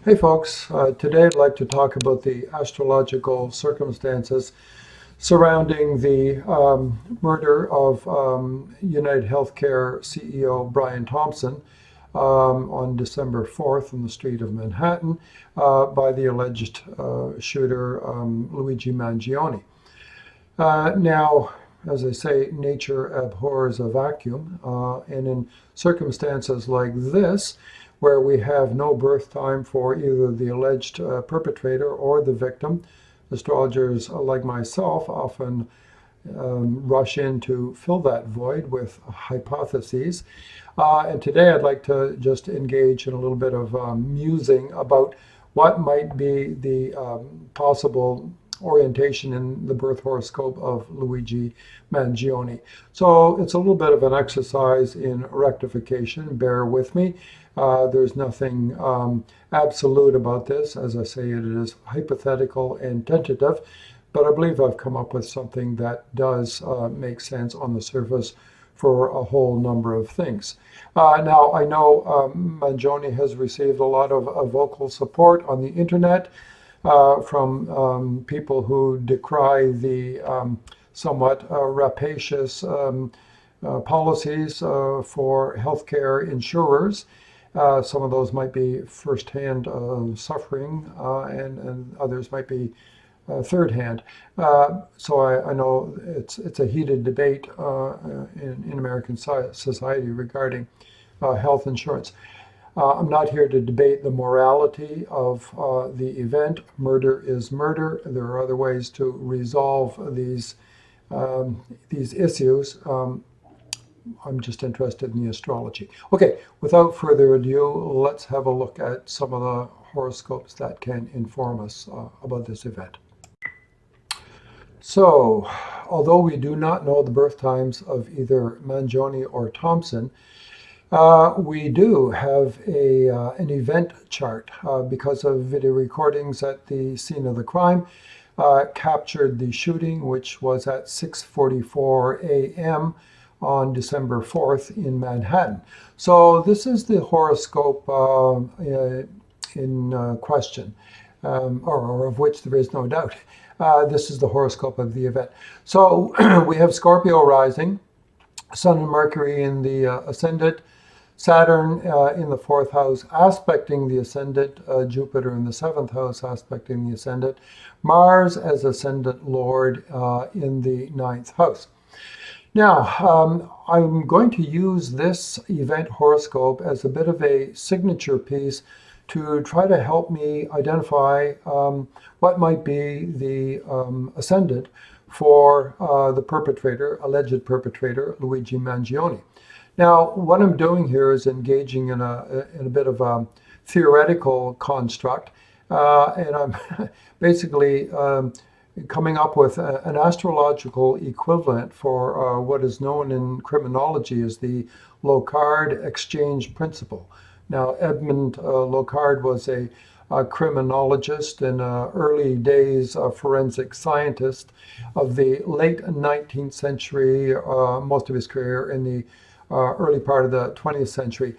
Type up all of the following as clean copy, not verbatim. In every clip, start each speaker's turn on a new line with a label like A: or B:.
A: Hey folks, today I'd like to talk about the astrological circumstances surrounding the murder of United Healthcare CEO Brian Thompson on December 4th in the street of Manhattan by the alleged shooter Luigi Mangione. Now, as I say, nature abhors a vacuum, and in circumstances like this, where we have no birth time for either the alleged perpetrator or the victim, astrologers like myself often rush in to fill that void with hypotheses. And today I'd like to just engage in a little bit of musing about what might be the possible orientation in the birth horoscope of Luigi Mangione. So it's a little bit of an exercise in rectification. Bear with me. There's nothing absolute about this. As I say, it is hypothetical and tentative, but I believe I've come up with something that does make sense on the surface for a whole number of things. Now, I know Mangione has received a lot of vocal support on the internet from people who decry the somewhat rapacious policies for healthcare insurers. Some of those might be firsthand suffering, and others might be third-hand. So I know it's a heated debate in American society regarding health insurance. I'm not here to debate the morality of the event. Murder is murder. There are other ways to resolve these issues. I'm just interested in the astrology. Okay, without further ado, let's have a look at some of the horoscopes that can inform us about this event. So, although we do not know the birth times of either Mangione or Thompson, we do have an event chart because of video recordings at the scene of the crime captured the shooting, which was at 6:44 a.m. on December 4th in Manhattan. So this is the horoscope in question, or of which there is no doubt. This is the horoscope of the event. So we have Scorpio rising, Sun and Mercury in the ascendant, Saturn in the fourth house aspecting the ascendant, Jupiter in the seventh house aspecting the ascendant, Mars as ascendant lord in the ninth house. Now, I'm going to use this event horoscope as a bit of a signature piece to try to help me identify what might be the ascendant for the perpetrator, alleged perpetrator, Luigi Mangione. Now, what I'm doing here is engaging in a bit of a theoretical construct, and I'm basically coming up with an astrological equivalent for what is known in criminology as the Locard exchange principle. Now, Edmund Locard was a criminologist and early days forensic scientist of the late 19th century, most of his career in the early part of the 20th century.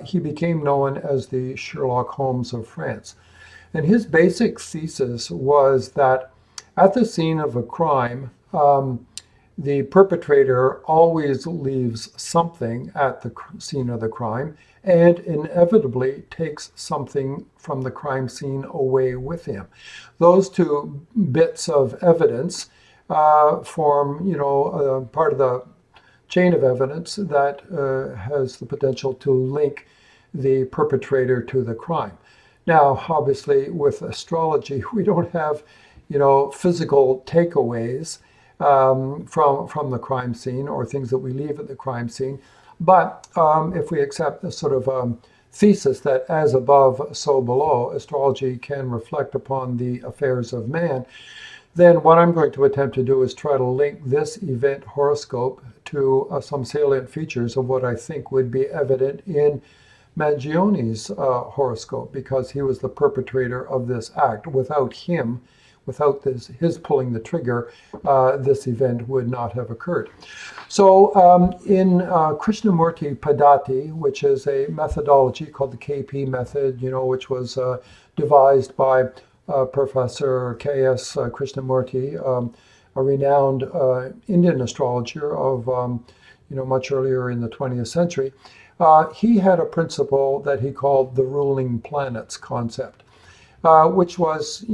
A: He became known as the Sherlock Holmes of France. And his basic thesis was that at the scene of a crime, the perpetrator always leaves something at the scene of the crime and inevitably takes something from the crime scene away with him. Those two bits of evidence form, part of the chain of evidence that has the potential to link the perpetrator to the crime. Now, obviously, with astrology, we don't have, physical takeaways from the crime scene or things that we leave at the crime scene. But if we accept the sort of thesis that as above, so below, astrology can reflect upon the affairs of man, then what I'm going to attempt to do is try to link this event horoscope to some salient features of what I think would be evident in Mangione's horoscope, because he was the perpetrator of this act. Without him, without his pulling the trigger, this event would not have occurred. So in Krishnamurti Padati, which is a methodology called the KP method, which was devised by Professor K.S. Krishnamurti, a renowned Indian astrologer of much earlier in the 20th century, he had a principle that he called the ruling planets concept, which was,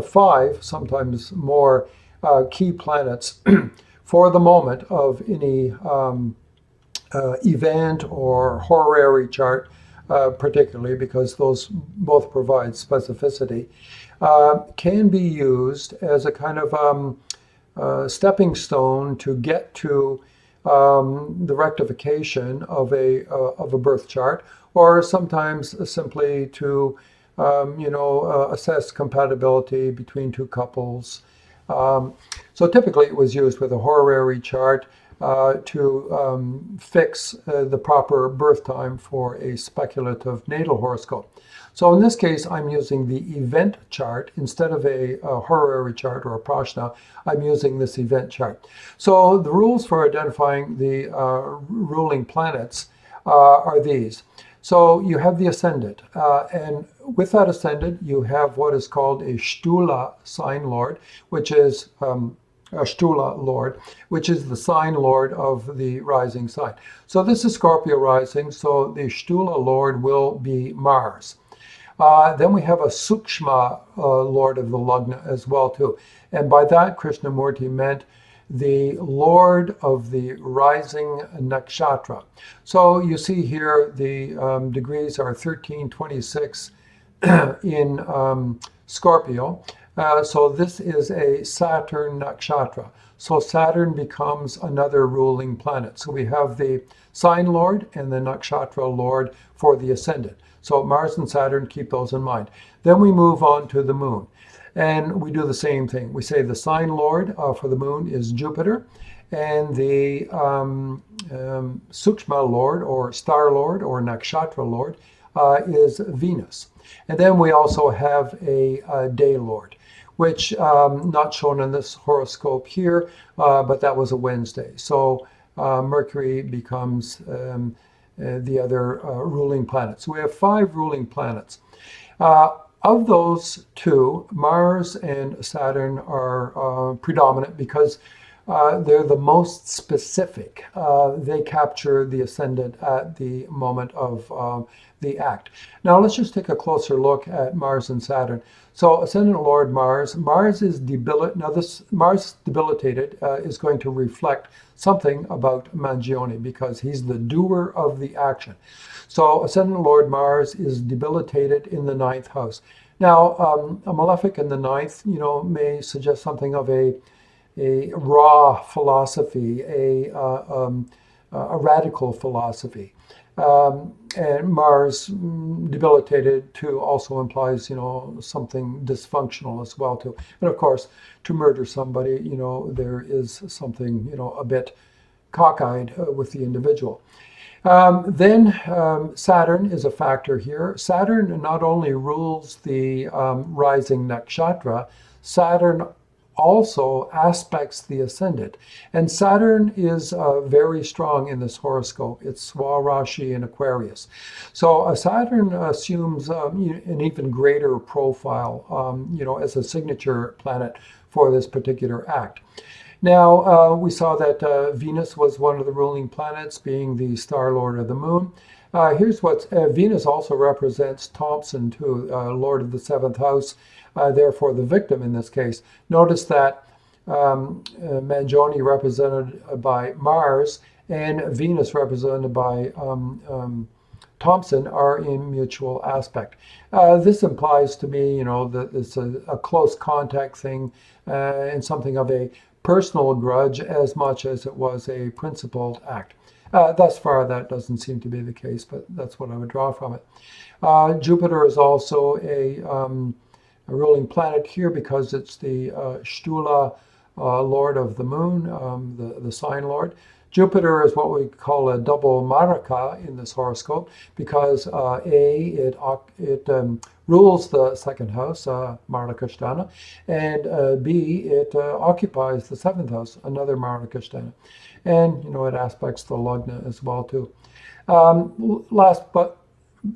A: 5, sometimes more, key planets for the moment of any event or horary chart, particularly because those both provide specificity, can be used as a kind of stepping stone to get to the rectification of a birth chart, or sometimes simply to assess compatibility between two couples. So typically it was used with a horary chart to fix the proper birth time for a speculative natal horoscope. So in this case, I'm using the event chart instead of a horary chart or a prashna. I'm using this event chart. So the rules for identifying the ruling planets are these. So you have the ascendant, and with that ascendant, you have what is called a Shtula sign lord, which is a Shtula lord, which is the sign lord of the rising sign. So this is Scorpio rising, so the Shtula lord will be Mars. Then we have a Sukshma lord of the Lagna as well too. And by that, Krishnamurti meant the lord of the rising nakshatra. So you see here the degrees are 13, 26 in Scorpio. So this is a Saturn nakshatra. So Saturn becomes another ruling planet. So we have the sign lord and the nakshatra lord for the ascendant. So Mars and Saturn, keep those in mind. Then we move on to the moon. And we do the same thing. We say the sign lord for the moon is Jupiter, and the Sukshma lord or star lord or nakshatra lord is Venus. And then we also have a day lord, which not shown in this horoscope here, but that was a Wednesday. So Mercury becomes the other ruling planet. So we have 5 ruling planets. Of those 2, Mars and Saturn are predominant because they're the most specific. They capture the ascendant at the moment of the act. Now let's just take a closer look at Mars and Saturn. So ascendant lord Mars is debilitated. Now this Mars debilitated is going to reflect something about Mangione because he's the doer of the action. So ascendant lord Mars is debilitated in the 9th house. Now a malefic in the 9th, may suggest something of a raw philosophy, a radical philosophy. And Mars debilitated too also implies, something dysfunctional as well too. And of course, to murder somebody, there is something, a bit cockeyed with the individual. Then Saturn is a factor here. Saturn not only rules the rising nakshatra, Saturn also aspects the ascendant. And Saturn is very strong in this horoscope. It's Swarashi in Aquarius. So Saturn assumes an even greater profile, as a signature planet for this particular act. Now, we saw that Venus was one of the ruling planets, being the star lord of the moon. Here's what Venus also represents Thompson too, lord of the 7th house, therefore the victim in this case. Notice that Mangione represented by Mars and Venus represented by Thompson are in mutual aspect. This implies to me, that it's a close contact thing and something of a personal grudge as much as it was a principled act. Thus far, that doesn't seem to be the case, but that's what I would draw from it. Jupiter is also a ruling planet here because it's the Shtula lord of the moon, the sign lord. Jupiter is what we call a double maraka in this horoscope because it rules the second house, Marakasthana, and B, it occupies the seventh house, another Marakasthana. And, it aspects the Lagna as well, too.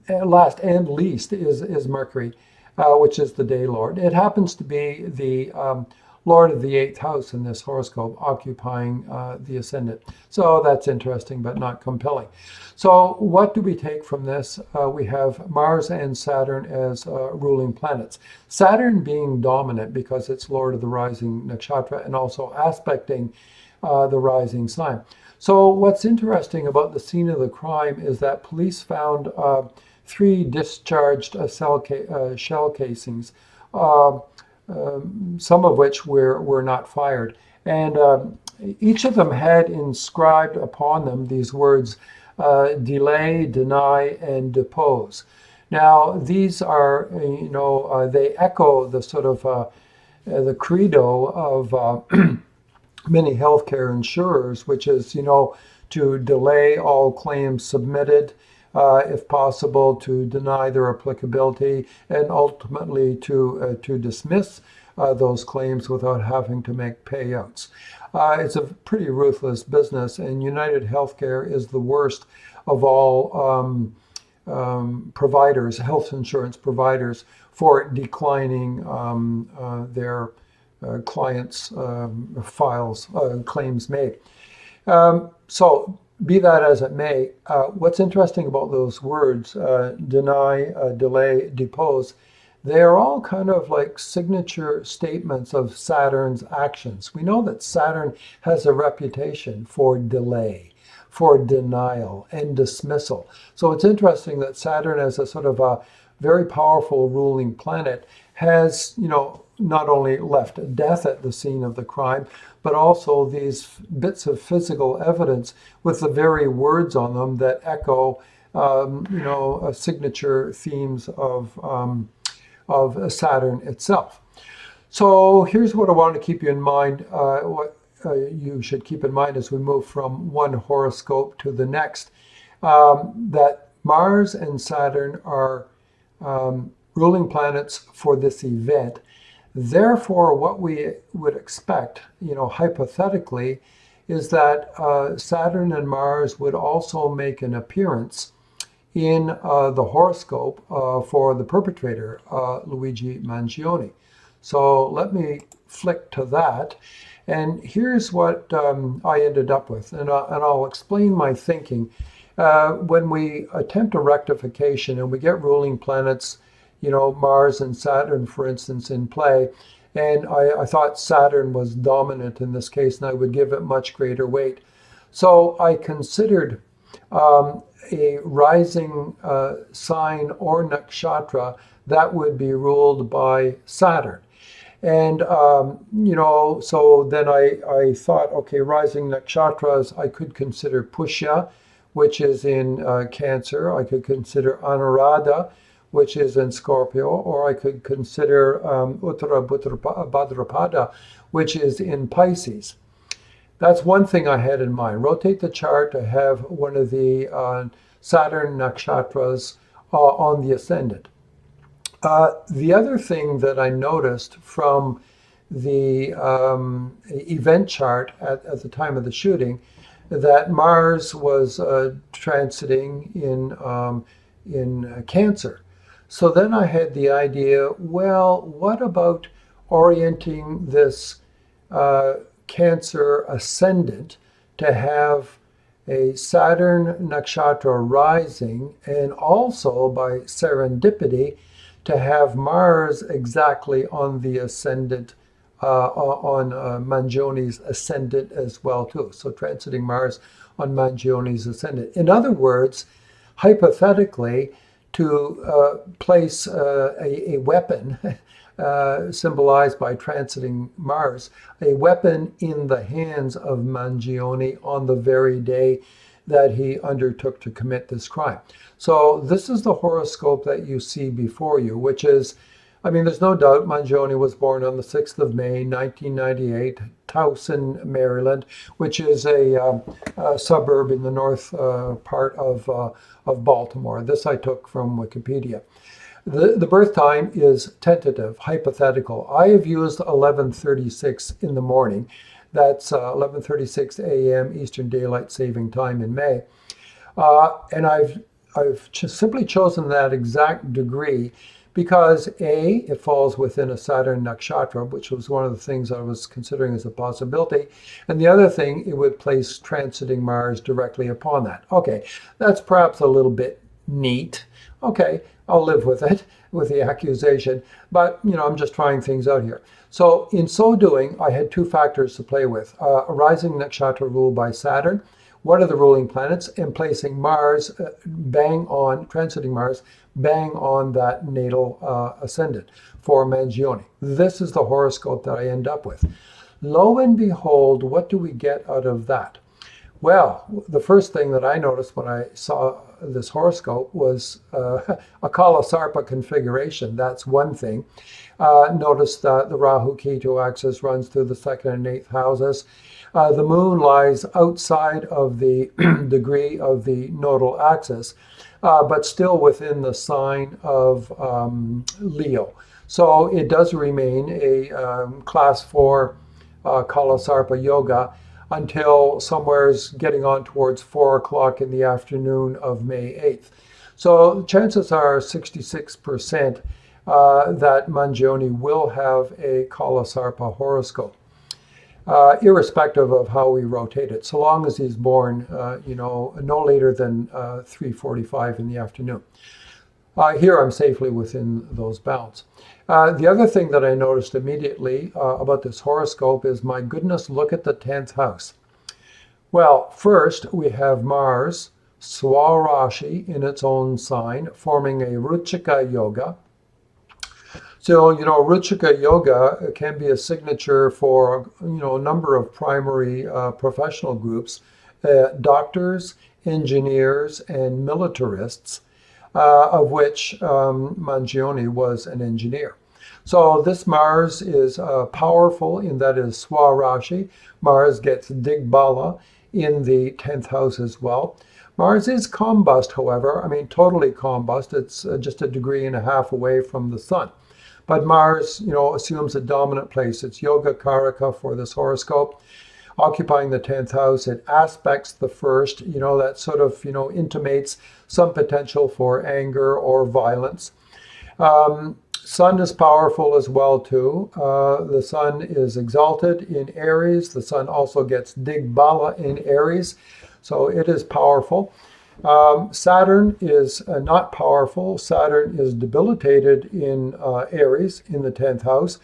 A: Last and least is Mercury, which is the day lord. It happens to be the lord of the eighth house in this horoscope, occupying the ascendant. So that's interesting, but not compelling. So what do we take from this? We have Mars and Saturn as ruling planets. Saturn being dominant because it's lord of the rising nakshatra and also aspecting the rising sign. So what's interesting about the scene of the crime is that police found 3 discharged shell casings, some of which were not fired. And each of them had inscribed upon them these words, delay, deny, and depose. Now, these are, they echo the sort of the credo of many healthcare insurers, which is, to delay all claims submitted, if possible, to deny their applicability, and ultimately to dismiss those claims without having to make payouts. It's a pretty ruthless business, and United Healthcare is the worst of all providers, health insurance providers, for declining their clients' claims made. So be that as it may, what's interesting about those words, deny, delay, depose, they are all kind of like signature statements of Saturn's actions. We know that Saturn has a reputation for delay, for denial, and dismissal. So it's interesting that Saturn, as a sort of a very powerful ruling planet, has, not only left death at the scene of the crime, but also these bits of physical evidence with the very words on them that echo, signature themes of Saturn itself. So here's what I want to keep you in mind, what you should keep in mind as we move from one horoscope to the next, that Mars and Saturn are ruling planets for this event. Therefore, what we would expect, hypothetically, is that Saturn and Mars would also make an appearance in the horoscope for the perpetrator, Luigi Mangione. So let me flick to that. And here's what I ended up with, and I'll explain my thinking. When we attempt a rectification and we get ruling planets, Mars and Saturn, for instance, in play. And I thought Saturn was dominant in this case, and I would give it much greater weight. So I considered a rising sign or nakshatra that would be ruled by Saturn. And, so then I thought, okay, rising nakshatras, I could consider Pushya, which is in Cancer. I could consider Anuradha, which is in Scorpio, or I could consider Uttara Bhadrapada, which is in Pisces. That's one thing I had in mind. Rotate the chart to have one of the Saturn nakshatras on the ascendant. The other thing that I noticed from the event chart at the time of the shooting, that Mars was transiting in Cancer. So then I had the idea, well, what about orienting this Cancer ascendant to have a Saturn nakshatra rising, and also by serendipity to have Mars exactly on the ascendant, on Mangione's ascendant as well too. So transiting Mars on Mangione's ascendant. In other words, hypothetically, to place a weapon, symbolized by transiting Mars, a weapon in the hands of Mangione on the very day that he undertook to commit this crime. So this is the horoscope that you see before you, which is I mean, there's no doubt Mangione was born on the 6th of May, 1998, Towson, Maryland, which is a suburb in the north part of Baltimore. This I took from Wikipedia. The birth time is tentative, hypothetical. I have used 11:36 in the morning. That's 11:36 a.m. Eastern Daylight Saving Time in May. And I've simply chosen that exact degree because A, it falls within a Saturn nakshatra, which was one of the things I was considering as a possibility. And the other thing, it would place transiting Mars directly upon that. Okay, that's perhaps a little bit neat. Okay, I'll live with it, with the accusation. But, I'm just trying things out here. So in so doing, I had two factors to play with. A rising nakshatra ruled by Saturn, what are the ruling planets, and placing Mars transiting Mars, bang on that natal ascendant for Mangione. This is the horoscope that I end up with. Lo and behold, what do we get out of that? Well, the first thing that I noticed when I saw this horoscope was a Kala Sarpa configuration. That's one thing. Notice that the Rahu Ketu axis runs through the second and eighth houses. The moon lies outside of the degree of the nodal axis, but still within the sign of Leo. So it does remain a class 4 Kala Sarpa yoga until somewhere's getting on towards 4 o'clock in the afternoon of May 8th. So chances are 66% that Mangione will have a Kala Sarpa horoscope. Irrespective of how we rotate it, so long as he's born, no later than 3:45 in the afternoon. Here I'm safely within those bounds. The other thing that I noticed immediately about this horoscope is, my goodness, look at the 10th house. Well, first we have Mars, Swarashi in its own sign, forming a Ruchika yoga. So, Ruchika yoga can be a signature for, a number of primary professional groups, doctors, engineers, and militarists, of which Mangione was an engineer. So this Mars is powerful in that it is Swarashi. Mars gets Digbala in the 10th house as well. Mars is Combust, however. I mean, totally Combust. It's just a degree and a half away from the Sun. But Mars, assumes a dominant place. It's Yoga Karaka for this horoscope, occupying the 10th house. It aspects the first, that sort of, intimates some potential for anger or violence. Sun is powerful as well, too. The Sun is exalted in Aries. The Sun also gets Digbala in Aries, so it is powerful. Saturn is not powerful. Saturn is debilitated in Aries in the 10th house,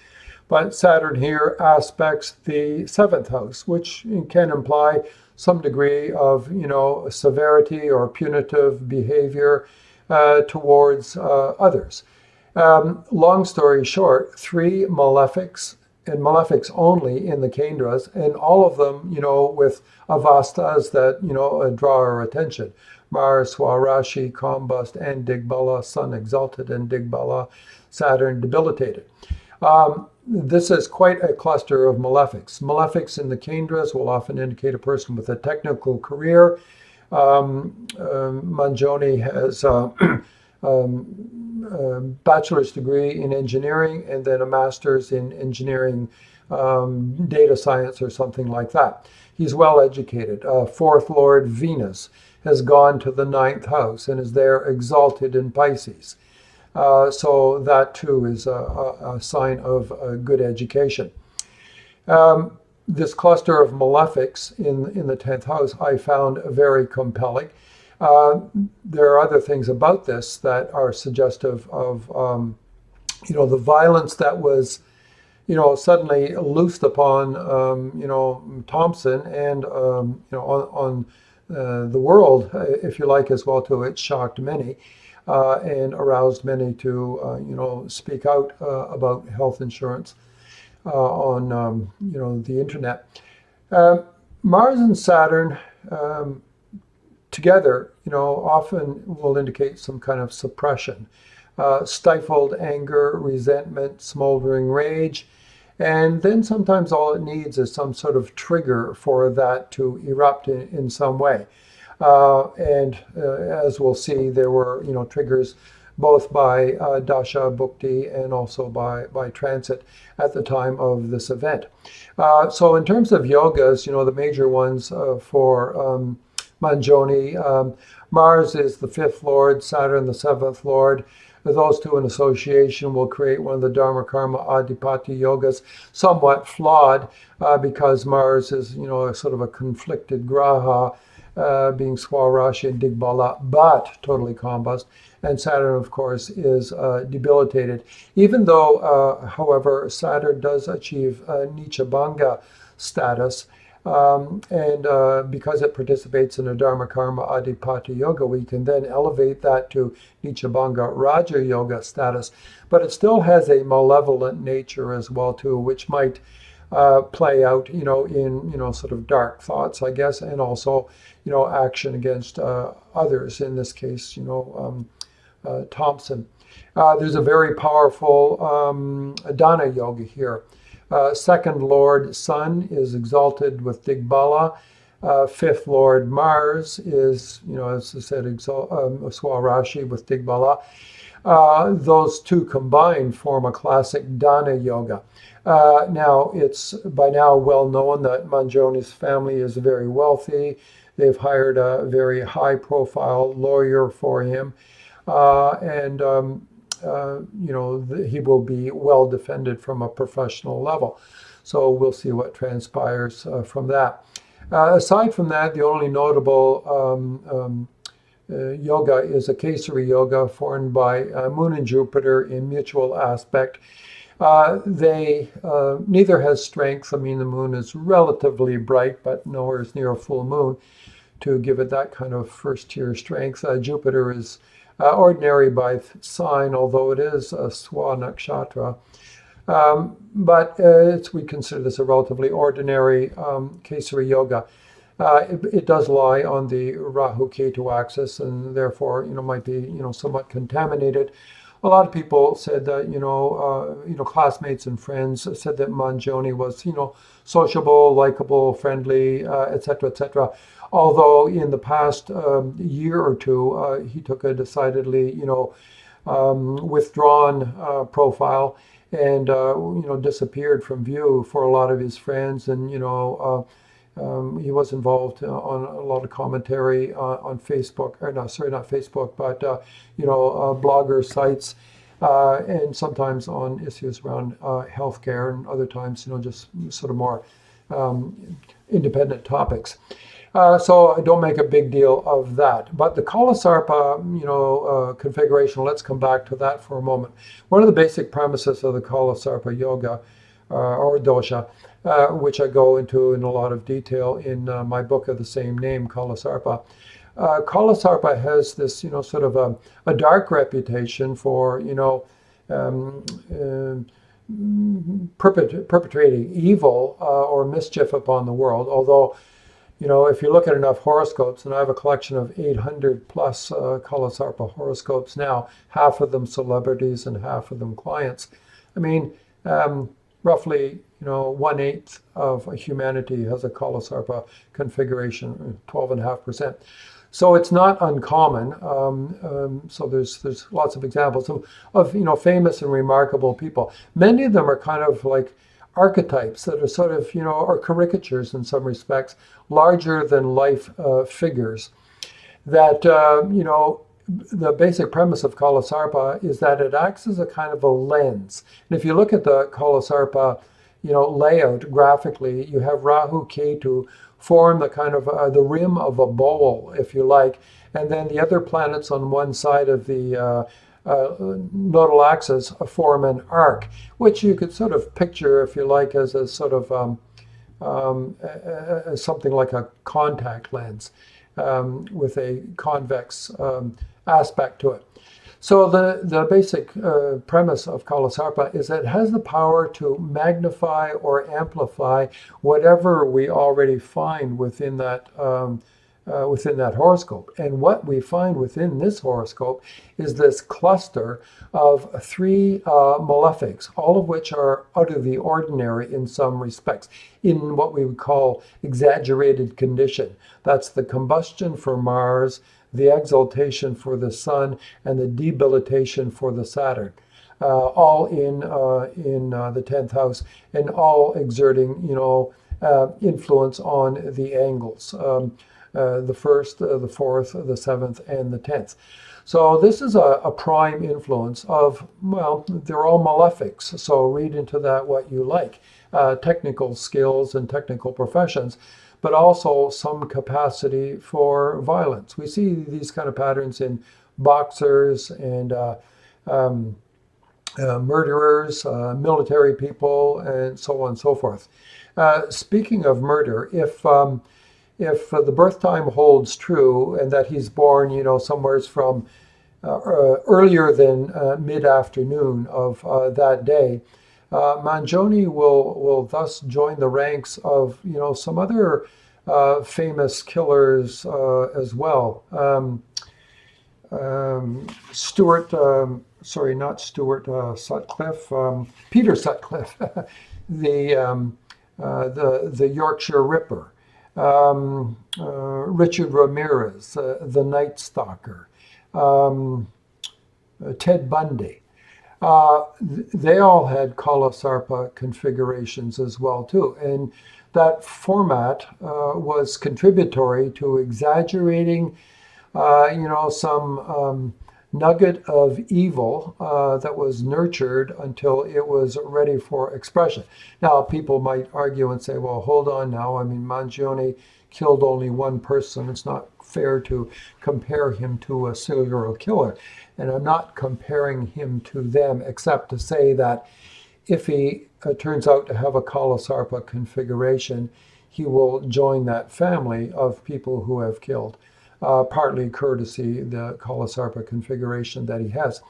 A: but Saturn here aspects the 7th house, which can imply some degree of, severity or punitive behavior towards others. Long story short, 3 malefics, and malefics only in the Kendras, and all of them, with avastas that, draw our attention. Mars, Swarashi, Combust, and Digbala, Sun exalted, and Digbala, Saturn debilitated. This is quite a cluster of malefics. Malefics in the Kendras will often indicate a person with a technical career. Mangione has a bachelor's degree in engineering and then a master's in engineering, data science or something like that. He's well educated. Fourth Lord Venus has gone to the 9th house and is there exalted in Pisces. So that too is a sign of good education. This cluster of malefics in the 10th house I found very compelling. There are other things about this that are suggestive of, the violence that was, suddenly loosed upon, Thompson and, on the world, if you like, as well too. It shocked many and aroused many to, speak out about health insurance on, the internet. Mars and Saturn together, often will indicate some kind of suppression. stifled anger, resentment, smoldering rage. And then sometimes all it needs is some sort of trigger for that to erupt in some way. And as we'll see, there were triggers both by Dasha Bhukti and also by transit at the time of this event. So in terms of yogas, the major ones for Mangione, Mars is the fifth lord, Saturn the seventh lord. Those two in association will create one of the Dharma Karma Adipati yogas, somewhat flawed because Mars is, a sort of a conflicted graha, being Swarashi and Digbala, but totally combust. And Saturn, of course, is debilitated. Even though, however, Saturn does achieve Nichabanga status, and because it participates in a Dharma Karma Adipati Yoga, we can then elevate that to Nichabanga Raja Yoga status. But it still has a malevolent nature as well, too, which might play out, in, sort of dark thoughts, I guess, and also, action against others, in this case, Thompson. There's a very powerful Dana Yoga here. Second Lord Sun is exalted with Digbala. Fifth Lord Mars is, as I said, Swarashi with Digbala. Those two combined form a classic Dana Yoga. Now, it's by now well known that Mangione's family is very wealthy. They've hired a very high-profile lawyer for him, and he will be well defended from a professional level. So we'll see what transpires from that. Aside from that, the only notable yoga is a Kesari yoga formed by Moon and Jupiter in mutual aspect. They neither has strength. I mean, the moon is relatively bright, but nowhere near a full moon to give it that kind of first-tier strength. Jupiter is ordinary by sign, although it is a Swa Nakshatra. But we consider this a relatively ordinary Kesari yoga. It does lie on the Rahu-Ketu axis, and therefore, might be, somewhat contaminated. A lot of people said that, classmates and friends said that Mangione was, sociable, likable, friendly, etc., etc. Although in the past year or two, he took a decidedly, withdrawn profile and, disappeared from view for a lot of his friends. And, he was involved on a lot of commentary on Facebook, or no, sorry, not Facebook, but, blogger sites, and sometimes on issues around healthcare, and other times, just sort of more independent topics. So I don't make a big deal of that. But the Kalasarpa, configuration, let's come back to that for a moment. One of the basic premises of the Kalasarpa yoga, or dosha, which I go into in a lot of detail in my book of the same name, Kalasarpa. Kalasarpa has this, sort of a dark reputation for, perpetrating evil or mischief upon the world. Although, if you look at enough horoscopes, and I have a collection of 800 plus Kalasarpa horoscopes now, half of them celebrities and half of them clients. I mean, roughly, 1/8 of humanity has a Kalasarpa configuration, 12.5%. So it's not uncommon. So there's lots of examples of famous and remarkable people. Many of them are kind of like archetypes that are sort of, or caricatures in some respects, larger than life figures. That, the basic premise of Kalasarpa is that it acts as a kind of a lens. And if you look at the Kalasarpa, layout graphically, you have Rahu Ketu form the kind of the rim of a bowl, if you like, and then the other planets on one side of the nodal axis form an arc, which you could sort of picture, if you like, as a sort of as something like a contact lens with a convex aspect to it. So the basic premise of Kalasarpa is that it has the power to magnify or amplify whatever we already find within that within that horoscope. And what we find within this horoscope is this cluster of three malefics, all of which are out of the ordinary in some respects, in what we would call exaggerated condition. That's the combustion for Mars, the exaltation for the Sun, and the debilitation for the Saturn. All in the 10th house, and all exerting, influence on the angles. The first, the fourth, the seventh, and the 10th. So this is a prime influence of, well, they're all malefics, so read into that what you like. Technical skills and technical professions, but also some capacity for violence. We see these kind of patterns in boxers and murderers, military people, and so on and so forth. Speaking of murder, if the birth time holds true and that he's born, somewhere from earlier than mid-afternoon of that day, Mangione will thus join the ranks of, some other famous killers as well. Sutcliffe, Peter Sutcliffe, the Yorkshire Ripper, Richard Ramirez, the Night Stalker, Ted Bundy. They all had Kala Sarpa configurations as well too, and that format was contributory to exaggerating, some nugget of evil that was nurtured until it was ready for expression. Now, people might argue and say, well, hold on now. I mean, Mangione killed only one person. It's not fair to compare him to a serial killer. And I'm not comparing him to them, except to say that if he turns out to have a Kala Sarpa configuration, he will join that family of people who have killed. Partly courtesy the Kala Sarpa configuration that he has.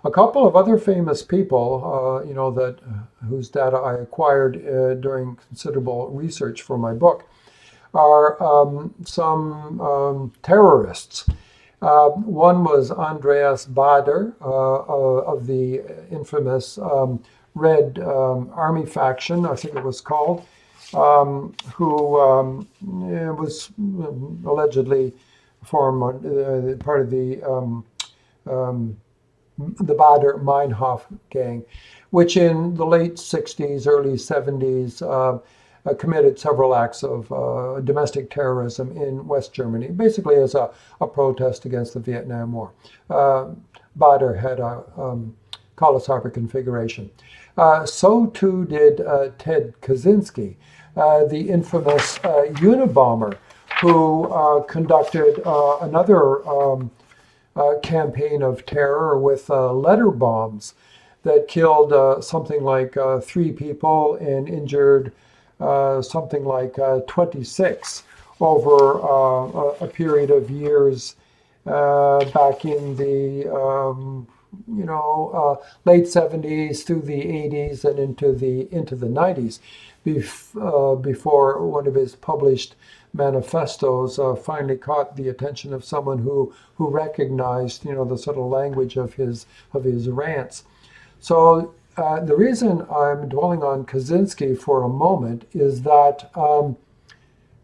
A: A couple of other famous people, whose data I acquired during considerable research for my book, are some terrorists. One was Andreas Bader of the infamous Red Army faction, I think it was called, who was allegedly form part of the Bader-Meinhof gang, which in the late 60s, early 70s committed several acts of domestic terrorism in West Germany, basically as a protest against the Vietnam War. Bader had a Kala Sarpa configuration. So too did Ted Kaczynski, the infamous Unabomber, who conducted another campaign of terror with letter bombs that killed something like 3 people and injured something like 26 over a period of years back in the late 70s through the 80s and into the 90s, before one of his published manifestos finally caught the attention of someone who recognized the sort of language of his rants. So the reason I'm dwelling on Kaczynski for a moment is that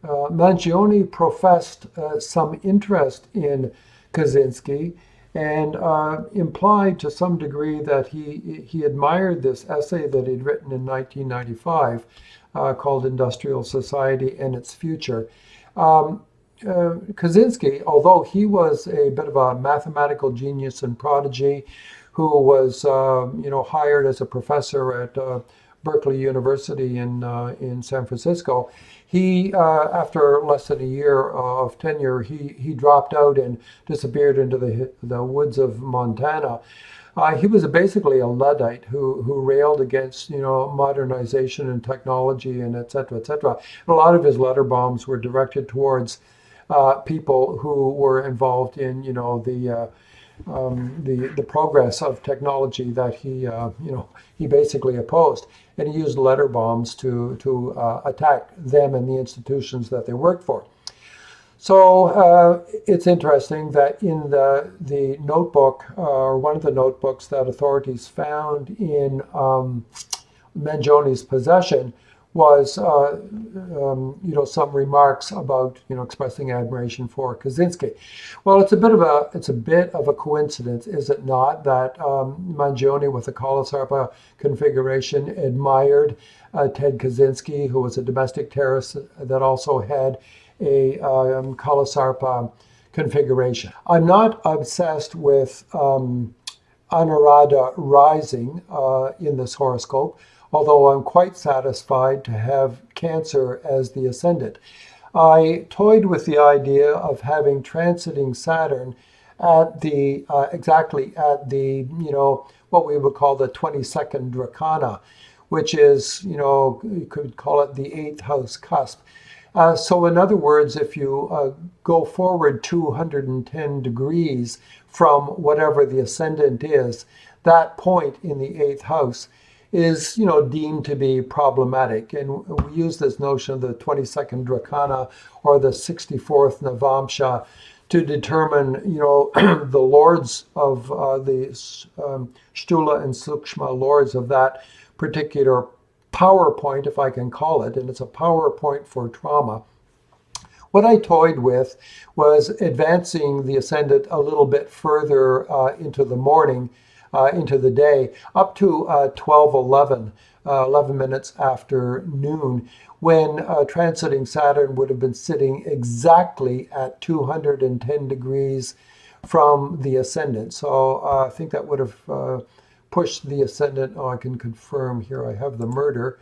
A: Mangione professed some interest in Kaczynski and implied to some degree that he admired this essay that he'd written in 1995 called Industrial Society and Its Future. Kaczynski, although he was a bit of a mathematical genius and prodigy who was hired as a professor at Berkeley University in San Francisco, he after less than a year of tenure, he dropped out and disappeared into the woods of Montana. He was basically a Luddite who railed against modernization and technology and et cetera, et cetera. And a lot of his letter bombs were directed towards people who were involved in the progress of technology that he basically opposed, and he used letter bombs to attack them and the institutions that they worked for. So it's interesting that in the notebook, or one of the notebooks that authorities found in Mangione's possession was, some remarks about, expressing admiration for Kaczynski. Well, it's a bit of a coincidence, is it not, that Mangione with the Sarpa configuration admired Ted Kaczynski, who was a domestic terrorist that also had a Sarpa configuration. I'm not obsessed with Anuradha rising in this horoscope, although I'm quite satisfied to have Cancer as the ascendant. I toyed with the idea of having transiting Saturn at the exactly at the, what we would call the 22nd Dracana, which is, you could call it the 8th house cusp. So in other words, if you go forward 210 degrees from whatever the ascendant is, that point in the 8th house is, deemed to be problematic. And we use this notion of the 22nd Dracana or the 64th Navamsha to determine, the lords of the Sthula and Sukshma lords of that particular power point, if I can call it, and it's a power point for trauma. What I toyed with was advancing the ascendant a little bit further into the morning, into the day, up to 12:11, 11 minutes after noon, when transiting Saturn would have been sitting exactly at 210 degrees from the ascendant. So I think that would have pushed the ascendant. I can confirm here, I have the murder,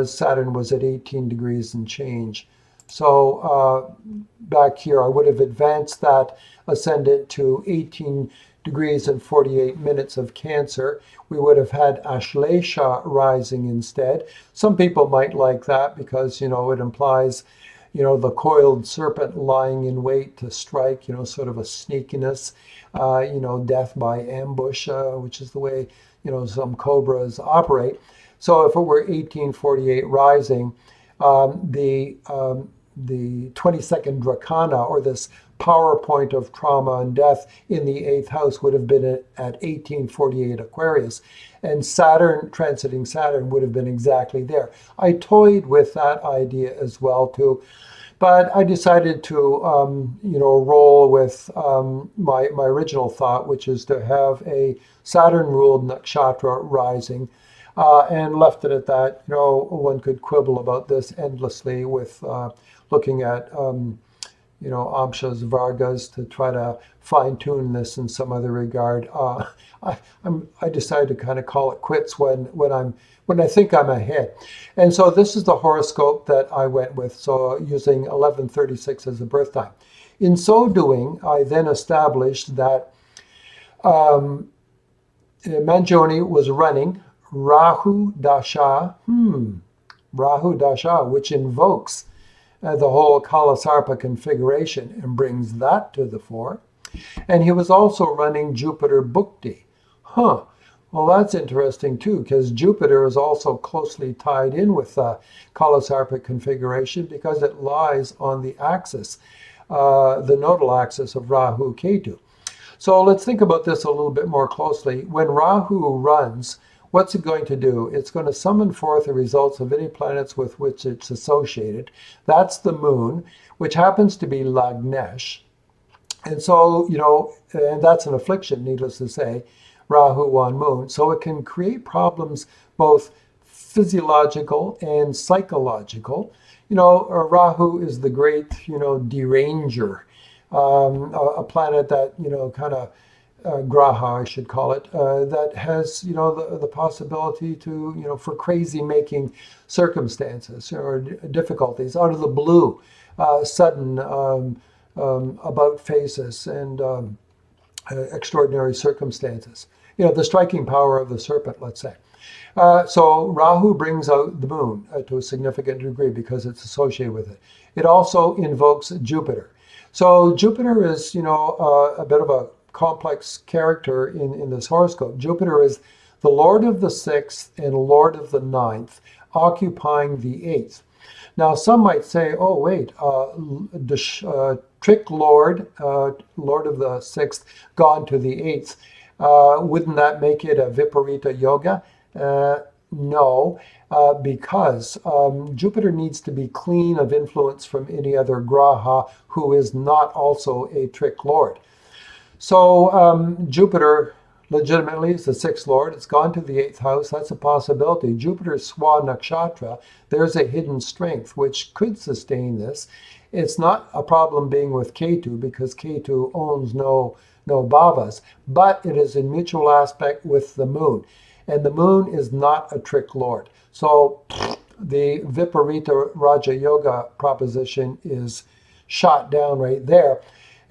A: Saturn was at 18 degrees and change. So back here, I would have advanced that ascendant to 18 degrees and 48 minutes of Cancer. We would have had Ashlesha rising instead. Some people might like that because, it implies, the coiled serpent lying in wait to strike, sort of a sneakiness, death by ambush, which is the way, some cobras operate. So if it were 1848 rising, the 22nd Dracana, or this power point of trauma and death in the 8th house, would have been at 1848 Aquarius, and Saturn, transiting Saturn, would have been exactly there. I toyed with that idea as well too, but I decided to roll with my original thought, which is to have a Saturn-ruled nakshatra rising, and left it at that. One could quibble about this endlessly with looking at Amshas Vargas to try to fine-tune this in some other regard. I decided to kind of call it quits when I think I'm ahead. And so this is the horoscope that I went with, so using 1136 as the birth time. In so doing, I then established that Mangione was running Rahu Dasha, which invokes the whole Kalasarpa configuration and brings that to the fore. And he was also running Jupiter Bhukti. Well, that's interesting too, because Jupiter is also closely tied in with the Kalasarpa configuration because it lies on the axis, the nodal axis of Rahu Ketu. So let's think about this a little bit more closely. When Rahu runs, what's it going to do? It's going to summon forth the results of any planets with which it's associated. That's the moon, which happens to be Lagnesh. And so, and that's an affliction, needless to say, Rahu on moon. So it can create problems both physiological and psychological. Rahu is the great, deranger, a planet that, kind of graha, I should call it, that has, the possibility to, for crazy making circumstances or difficulties out of the blue, sudden about faces and extraordinary circumstances. The striking power of the serpent, let's say. So Rahu brings out the moon to a significant degree because it's associated with it. It also invokes Jupiter. So Jupiter is, a bit of a complex character in this horoscope. Jupiter is the Lord of the 6th and Lord of the 9th, occupying the 8th. Now, some might say, oh, wait, trick lord, lord of the sixth, gone to the eighth. Wouldn't that make it a Viparita yoga? No, because Jupiter needs to be clean of influence from any other graha who is not also a trick lord. So Jupiter legitimately is the sixth lord. It's gone to the eighth house. That's a possibility. Jupiter's Swa Nakshatra, there's a hidden strength which could sustain this. It's not a problem being with Ketu because Ketu owns no bhavas, but it is in mutual aspect with the moon. And the moon is not a trick lord. So the Viparita Raja Yoga proposition is shot down right there.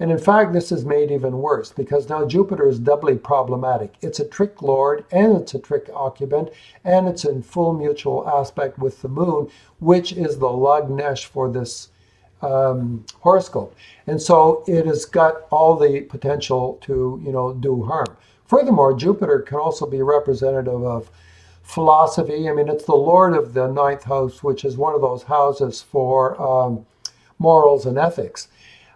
A: And in fact, this is made even worse because now Jupiter is doubly problematic. It's a trick lord and it's a trick occupant and it's in full mutual aspect with the moon, which is the Lagnesh for this horoscope. And so it has got all the potential to, do harm. Furthermore, Jupiter can also be representative of philosophy. I mean, it's the lord of the ninth house, which is one of those houses for morals and ethics.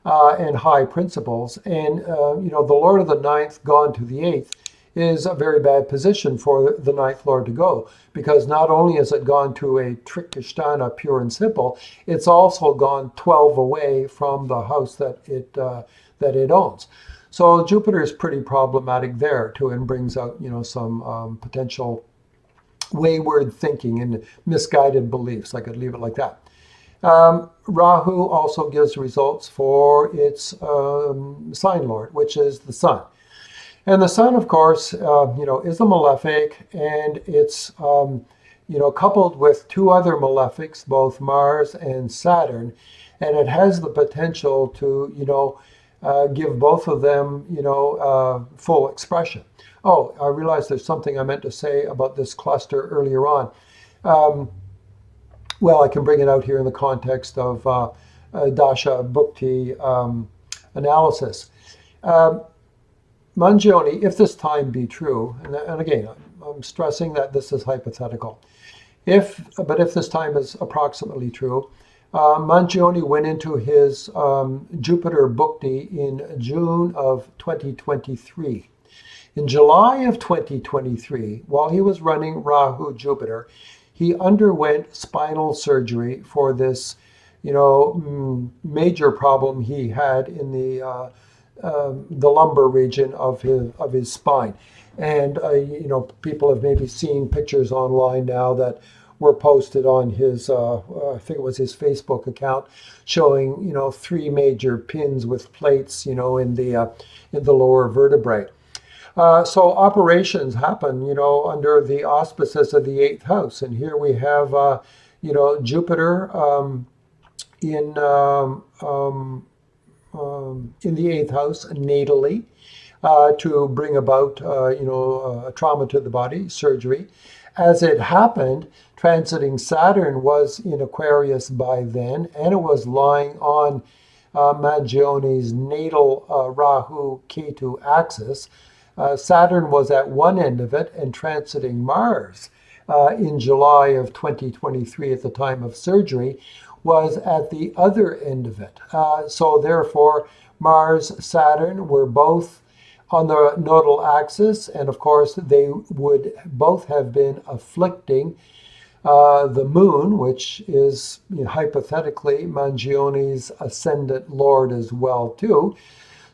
A: And high principles. And, the Lord of the ninth gone to the eighth is a very bad position for the ninth Lord to go, because not only has it gone to a Trikishtana, pure and simple, it's also gone 12 away from the house that it owns. So Jupiter is pretty problematic there too, and brings out, some potential wayward thinking and misguided beliefs. I could leave it like that. Rahu also gives results for its sign lord, which is the sun. And the sun, of course, is a malefic, and it's, coupled with two other malefics, both Mars and Saturn, and it has the potential to, give both of them, full expression. Oh, I realized there's something I meant to say about this cluster earlier on. Well, I can bring it out here in the context of Dasha Bhukti analysis. Mangione, if this time be true, and again, I'm stressing that this is hypothetical, but if this time is approximately true, Mangione went into his Jupiter Bhukti in June of 2023. In July of 2023, while he was running Rahu Jupiter, he underwent spinal surgery for this, major problem he had in the lumbar region of his spine. And people have maybe seen pictures online now that were posted on his, I think it was his Facebook account, showing 3 major pins with plates, in the lower vertebrae. So operations happen, under the auspices of the eighth house. And here we have, Jupiter in the eighth house natally to bring about, a trauma to the body, surgery. As it happened, transiting Saturn was in Aquarius by then, and it was lying on Mangione's natal Rahu-Ketu axis. Saturn was at one end of it and transiting Mars in July of 2023 at the time of surgery was at the other end of it. So therefore, Mars, Saturn were both on the nodal axis, and of course they would both have been afflicting the moon, which is hypothetically Mangione's ascendant lord as well too.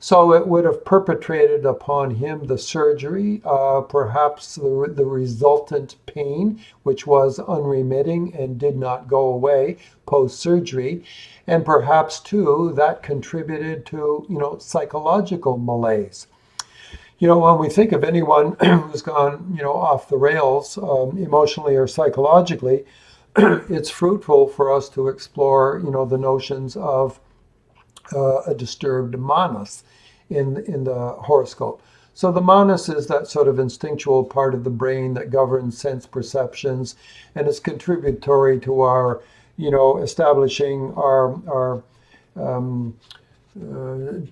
A: So it would have perpetrated upon him the surgery, perhaps the resultant pain, which was unremitting and did not go away post-surgery. And perhaps, too, that contributed to, psychological malaise. When we think of anyone who's gone, off the rails emotionally or psychologically, it's fruitful for us to explore, the notions of a disturbed manas in the horoscope. So the manas is that sort of instinctual part of the brain that governs sense perceptions and is contributory to our, establishing our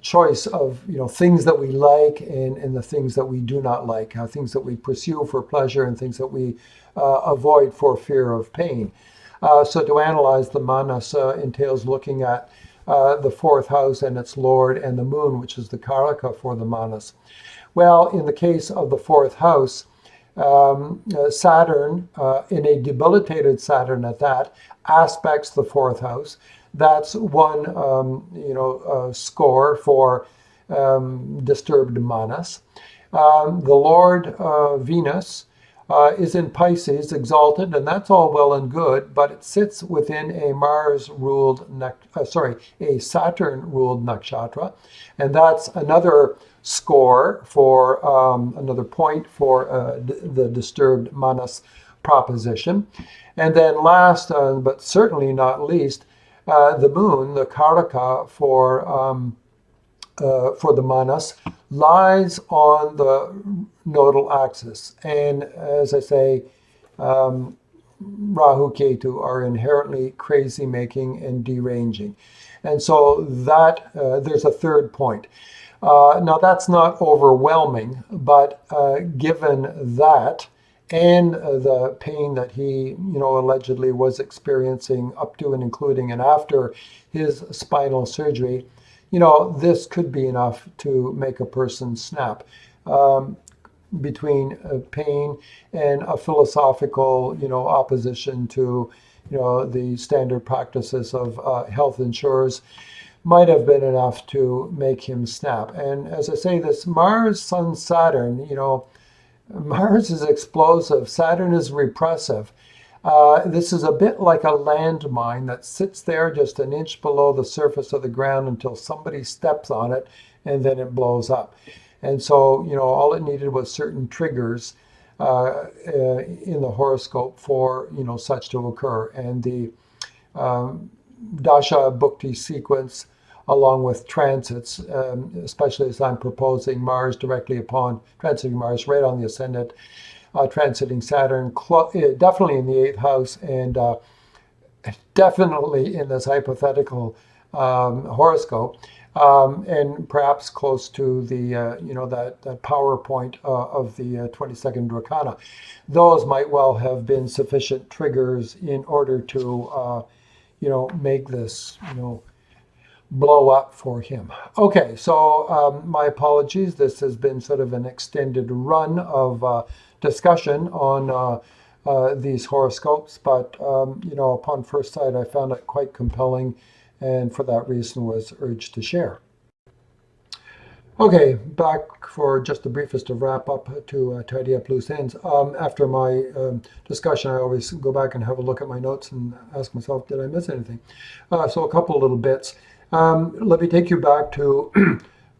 A: choice of, things that we like and the things that we do not like, things that we pursue for pleasure and things that we avoid for fear of pain. So to analyze the manas entails looking at the fourth house and its lord, and the moon, which is the karaka for the manas. Well, in the case of the fourth house, Saturn, in a debilitated Saturn at that, aspects the fourth house. That's one, score for disturbed manas. The Lord Venus is in Pisces, exalted, and that's all well and good, but it sits within a a Saturn-ruled nakshatra, and that's another score for another point for the disturbed manas proposition. And then last, but certainly not least, the moon, the karaka for the manas, lies on the nodal axis. And as I say, Rahu Ketu are inherently crazy making and deranging. And so that there's a third point. Now that's not overwhelming, but given that and the pain that he, allegedly was experiencing up to and including and after his spinal surgery, this could be enough to make a person snap. Between pain and a philosophical, opposition to, the standard practices of health insurers, might have been enough to make him snap. And as I say, this Mars, Sun, Saturn, Mars is explosive, Saturn is repressive. This is a bit like a landmine that sits there just an inch below the surface of the ground until somebody steps on it, and then it blows up. And so, all it needed was certain triggers in the horoscope for, such to occur. And the Dasha Bhukti sequence, along with transits, especially as I'm proposing Mars directly upon, transiting Mars right on the ascendant, transiting Saturn, definitely in the 8th house, and definitely in this hypothetical horoscope, and perhaps close to the, that power point of the 22nd Drakana. Those might well have been sufficient triggers in order to, make this, blow up for him. Okay, so my apologies. This has been sort of an extended run of discussion on these horoscopes, but upon first sight, I found it quite compelling, and for that reason was urged to share. Okay, back for just the briefest of wrap up to tidy up loose ends. After my discussion, I always go back and have a look at my notes and ask myself, did I miss anything? So a couple little bits. Let me take you back to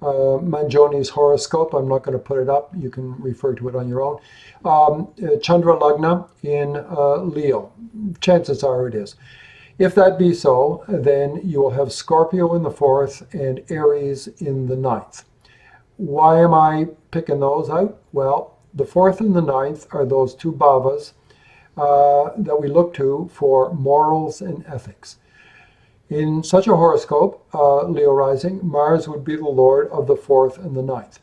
A: Mangione's horoscope. I'm not going to put it up. You can refer to it on your own. Chandra Lagna in Leo. Chances are it is. If that be so, then you will have Scorpio in the 4th and Aries in the 9th. Why am I picking those out? Well, the 4th and the 9th are those two bhavas that we look to for morals and ethics. In such a horoscope, Leo rising, Mars would be the lord of the 4th and the 9th.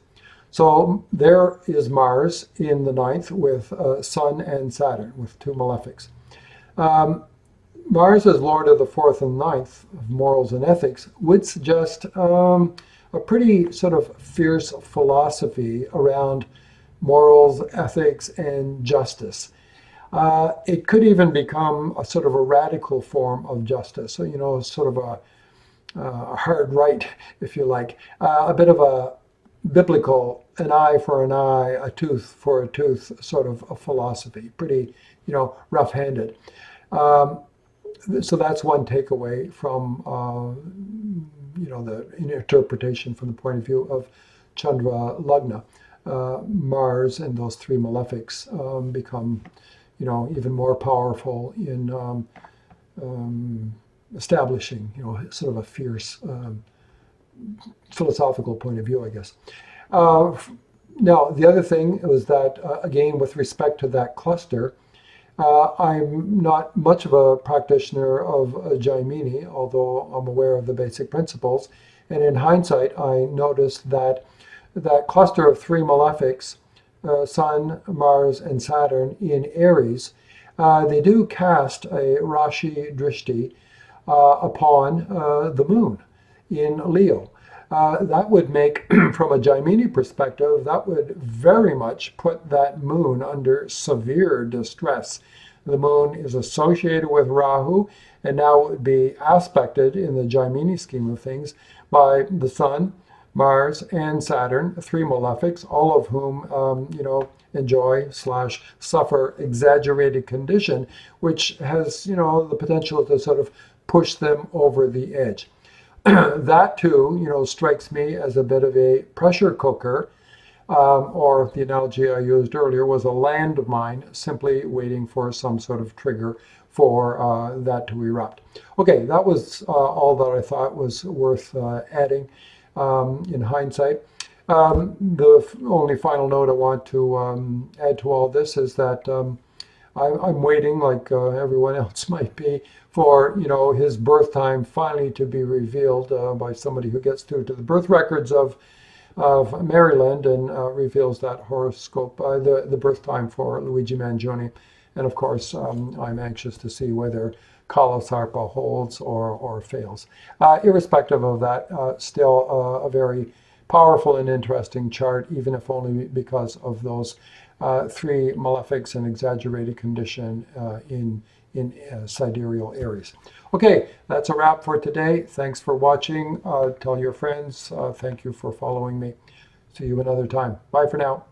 A: So there is Mars in the 9th with Sun and Saturn, with two malefics. Mars as lord of the 4th and 9th of morals and ethics would suggest a pretty sort of fierce philosophy around morals, ethics, and justice. It could even become a sort of a radical form of justice. So, sort of a hard right, if you like, a bit of a biblical, an eye for an eye, a tooth for a tooth sort of a philosophy, pretty, rough-handed. So that's one takeaway from, the interpretation from the point of view of Chandra Lagna. Mars and those three malefics become, even more powerful in establishing, sort of a fierce philosophical point of view, I guess. Now, the other thing was that, again, with respect to that cluster, I'm not much of a practitioner of Jaimini, although I'm aware of the basic principles. And in hindsight, I noticed that that cluster of three malefics, Sun, Mars, and Saturn in Aries, they do cast a Rashi Drishti upon the moon. in Leo. That would make, from a Jaimini perspective, that would very much put that moon under severe distress. The moon is associated with Rahu, and now it would be aspected in the Jaimini scheme of things by the Sun, Mars, and Saturn, three malefics, all of whom, enjoy / suffer exaggerated condition, which has, the potential to sort of push them over the edge. That too, strikes me as a bit of a pressure cooker, or the analogy I used earlier was a landmine, simply waiting for some sort of trigger for that to erupt. Okay, that was all that I thought was worth adding in hindsight. The only final note I want to add to all this is that I'm waiting, like everyone else might be, for his birth time finally to be revealed by somebody who gets through to the birth records of Maryland and reveals that horoscope, the birth time for Luigi Mangione. And of course, I'm anxious to see whether Kala Sarpa holds or fails. Irrespective of that, still a very powerful and interesting chart, even if only because of those three malefics and exaggerated condition in sidereal Aries. Okay, that's a wrap for today. Thanks for watching. Tell your friends. Thank you for following me. See you another time. Bye for now.